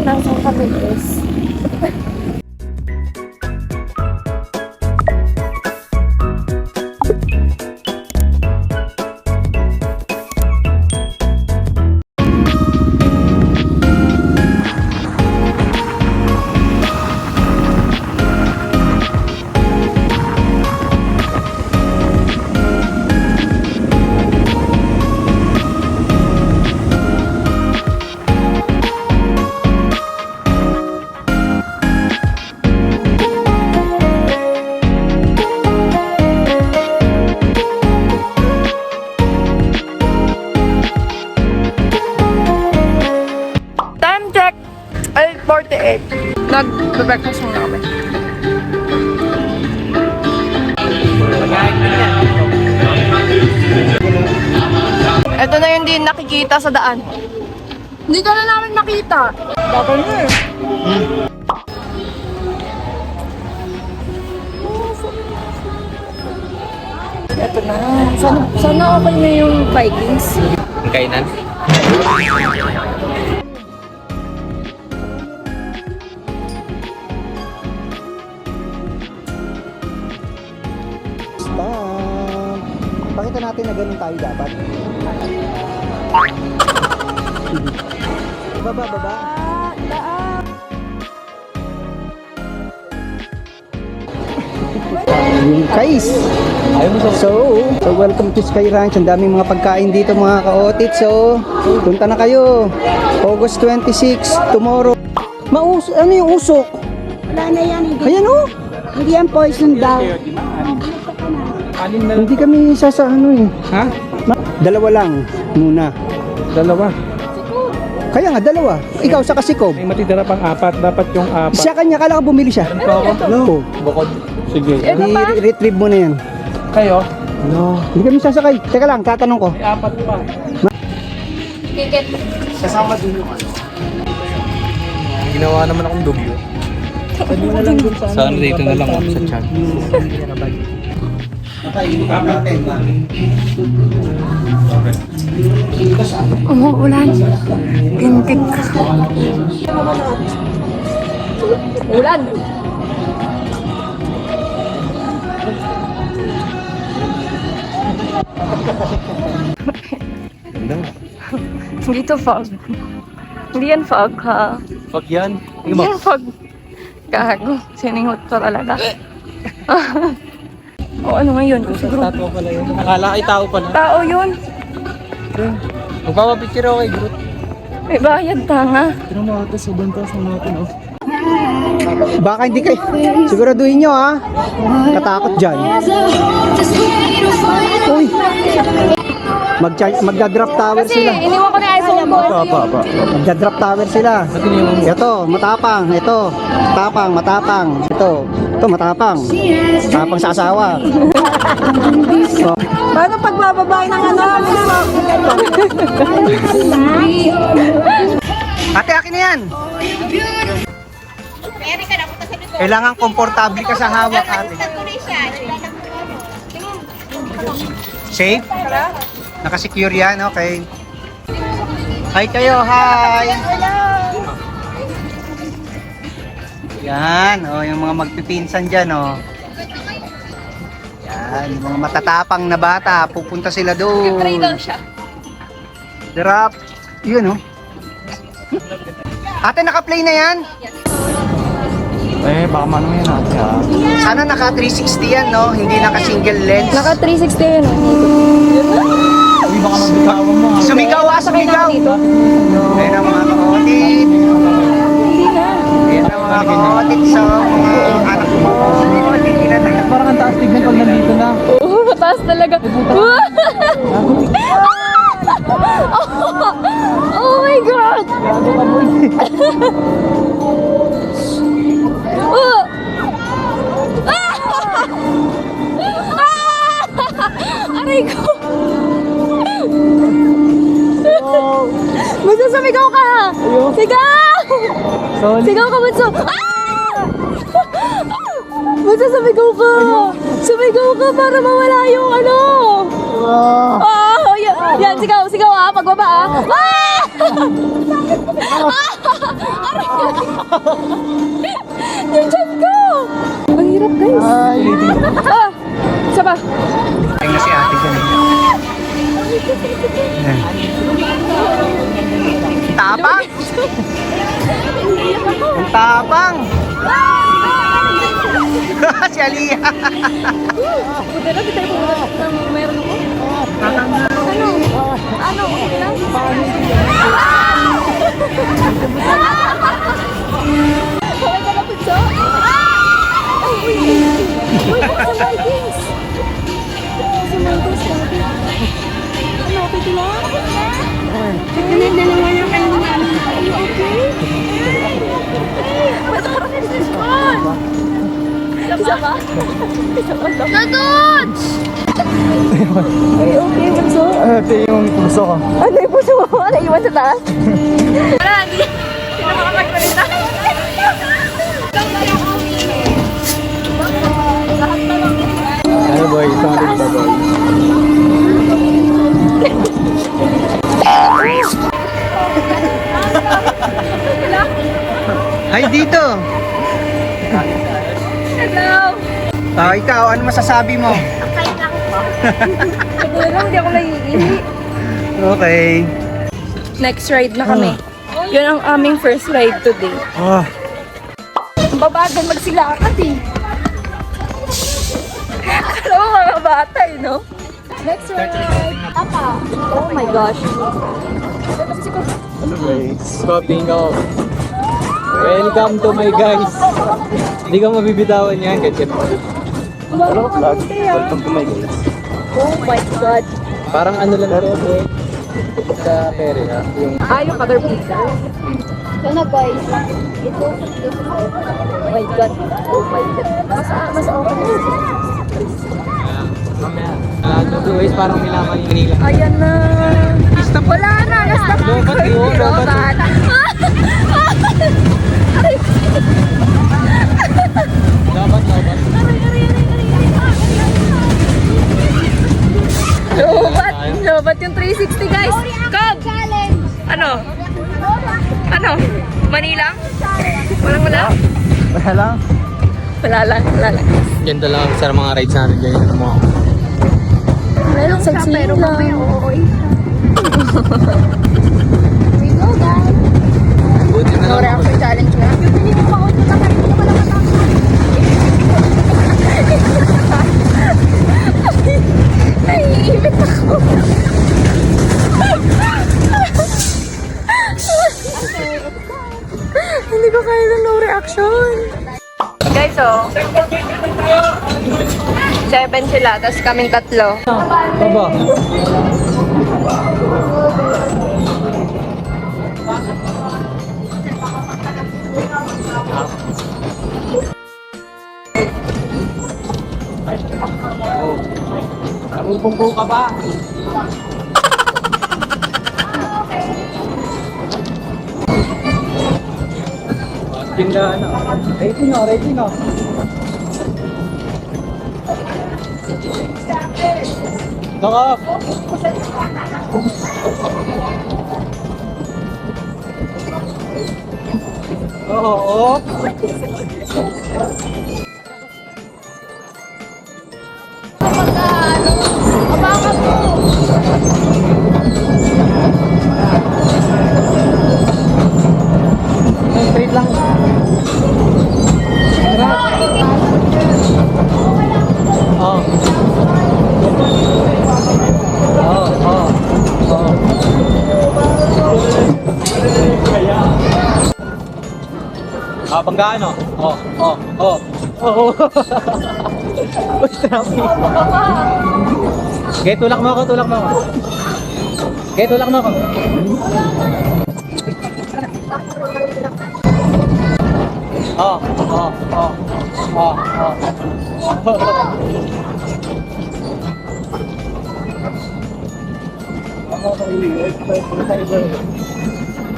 Nasaan kami guys? Time check! 8:48. Nag-breakfast muna kami. Ito na yung din nakikita sa daan. Hindi ka na namin makita. Bakit na eh. Ito na. Sana okay na yung Vikings. Ang kainan? Stop! Pakita natin na ganun tayo dapat. Baba. Guys, so welcome to Sky Ranch. Ang daming mga pagkain dito mga ka-otit. So, punta na kayo. August 26, tomorrow. Ano yung usok? Wala na yan, Ayan oh. hindi yan poison daw. Hindi kami ano eh. Ha? Dalawa lang muna. Dalawa. Kaya nga, dalawa. Ikaw sa kasikob. May matitira pang apat. Dapat yung apat. Siya kanya, kala ko bumili siya. No. Bukod. Sige. I-retrieve mo na yan. Kayo? No. Hindi kami sasakay. Teka lang, tatanong ko. May apat pa. Ticket. Kasama din yung ano. Ginawa naman akong dubyo. Saan dito na lang ako sa chat. Umuulan. Pintik. Ulan. Hindi to fog. Hindi yan fog, ha? Fuck yan. Hindi yan fog. Gago. Siningot to talaga. O ano ngayon? Siguro. Tato pala yun. Akala ay tao pala. Tao yun. Magpapapicture ako kay Groot. May bayad tanga. Pero mga ito, sobrang taas ng natin, oh. Baka hindi kayo. Siguraduhin nyo ha. Katakot dyan. Uy. Magda-drop tower Kasi sila. iniwan ko na yung iPhone ko. Apa. Magda-drop tower sila. Ito, matapang. Ito, matapang. Ito matapang. Matapang sa asawa. So, Paano pagbababay ng ano? ate, akin na yan. Kailangan komportable ka sa hawak, ate. Safe? Nakasecure yan, okay. Hi kayo, hi! Yan, oh, yung mga magpipinsan dyan, oh. Yan, yung mga matatapang na bata, pupunta sila doon. Try daw siya. Drop. Yun, oh. Ate, naka-play na yan? Baka mano yan ate, ha? Sana naka 360 yan, no? Hindi naka single lens. Naka 360 yun. Uy, baka mabitawan mo, ha? Sumigaw, sumigaw! Ayan ang mga ka-otit. Ayan ang mga ka-otit sa mga anak mo. Hindi na tayo. Parang ang taas tignan pag nandito na. Oo, mataas talaga. Oh my God! Oh! Aray ko! Bunso, sumigaw ka! Sigaw! Sigaw ka, Bunso! Bunso, sumigaw ka! Sumigaw ka para mawala yung ano! Yan, sigaw, sigaw ah! Pagbaba ah! Yung chat ko! Ang hirap, guys. Ay, Isa pa. tingnan si ate dyan. Tapang! Ang tapang! Si Aliyah! Buti na, kita yung meron ako. Ano? Ano? Okay lang? Okay ka na, Putso? Ay, uy, sa Vikings! Sa Vikings, lagi. Ano, okay ka lang? Tignan na naman yung kayo namin. Are you okay? Ba't parang nag-respond? Isa ba? Isa ba? Nadods! Are you okay, Putso? Ate yung puso ko. Ano yung puso mo? Ano iwan sa taas? Wala, hindi. Sino makapagpalita? Ano boy? Solid ba boy? Hi dito! Hello! Ikaw, ano masasabi mo? Siguro lang, hindi ako naiihi. Okay. Next ride na kami. Yun ang aming first ride today. Oh, Babagal magsilakat eh. Alam mo mga bata eh, no? Next ride. Apa. Oh my gosh. Copying off. Welcome to my guys. Hindi ka mabibitawan yan, Ketchup. welcome to my guys. Oh my god. Parang ano lang to, boy. Sa pere, ha? Yung Yung other pizza. Sana guys. Ito. Oh my god. Oh my god. Mas okay. mamaya. Two ways, parang milaman yung Manila. Ayan na. Wala na. Na-stop na. Lobat yun, lobat. Dapat. Lobat yung 360 guys. Come! Ano? Manila? Wala? Wala lang. Wala lang. Ganda lang sa mga rides natin ganyan ng mga. Meron sa pero mamaya ooy. Buti na lang ako. Challenge na. Naiimit ako. Hindi ko kaya ng no reaction. Guys, 7 sila, tapos kaming 3. Baba. Napumpungko ka ba? Tindahan na. Ready na. Naka! Oo. Straight lang. Oh. Panggaano? Uy, traffic. Okay, tulak mo ako. Okay, tulak mo ako.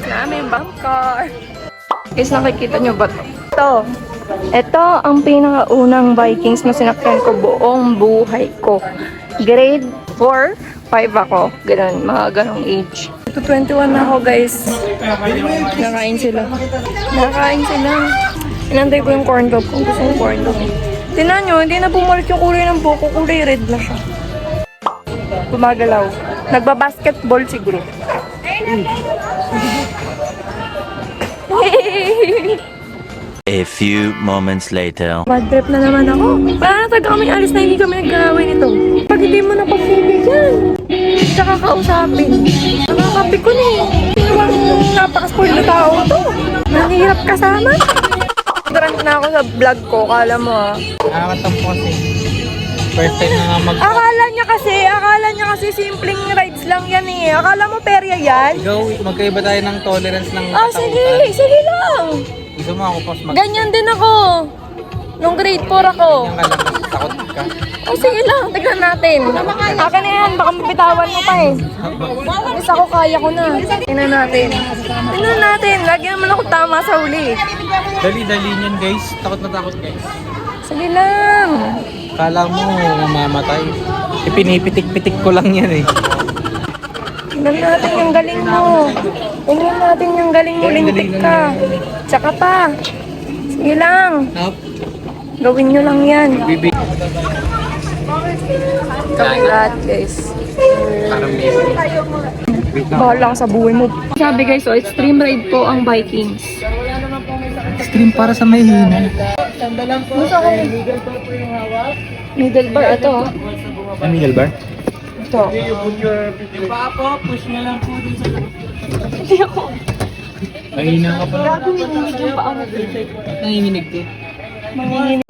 Namin bump car. Guys, nakikita nyo ba ito? Ito ang pinakaunang Vikings na sinakyan ko buong buhay ko. Grade 4, 5 ako. Ganun, mga ganong age. 21 na ako guys. Nakain sila. Inantay ko yung corn dog kung gusto yung corn dog. Tingnan nyo, hindi na bumalik yung kulay ng buko. Kulay red na siya. Gumagalaw. Nagba-basketball siguro. A few moments later. Bad trip na naman ako. Wala na talaga kami alis na hindi kami nag-aaway nito. Pag hindi mo na pagbibigyan, tsaka kausapin. Nakakapikon eh. Sino bang napaka-spoiled na tao to? Nahihirap kasama. Drunk na ako sa vlog ko, kala mo ah. Nakakatampo kasi. First time na nga Akala niya kasi simpleng rides lang yan eh. Akala mo perya yan? Ikaw, magkaiba tayo ng tolerance ng Ah, sige lang. Gusto mo ako pas Ganyan din ako. Nung grade 4 ako. Ganyan ka lang, takot ka. Oh, sige lang, tignan natin. Akin na yan, baka mabitawan mo pa eh. Mas ako kaya ko na. Tignan natin. Lagi naman ako tama sa huli. Dali-dali niyan guys. Takot na takot guys. Sige lang. Kala mo mamamatay. Ipinipitik-pitik ko lang yan eh. Tignan natin yung galing mo. Tignan natin yung galing mo, lintik ka. Tsaka pa. Sige lang. Nope. Gawin nyo lang yan. Bibi. Kami lahat guys. Parang Bahal lang sa buhay mo. Sabi guys, so extreme ride po ang Vikings. Stream para sa may hina. Gusto ko middle bar. Ito ah. Ano yung bar? Ito. Hindi ako. Mahina ka pa. Gago nanginginig yung paa mo. Nanginginig ka. Manginginig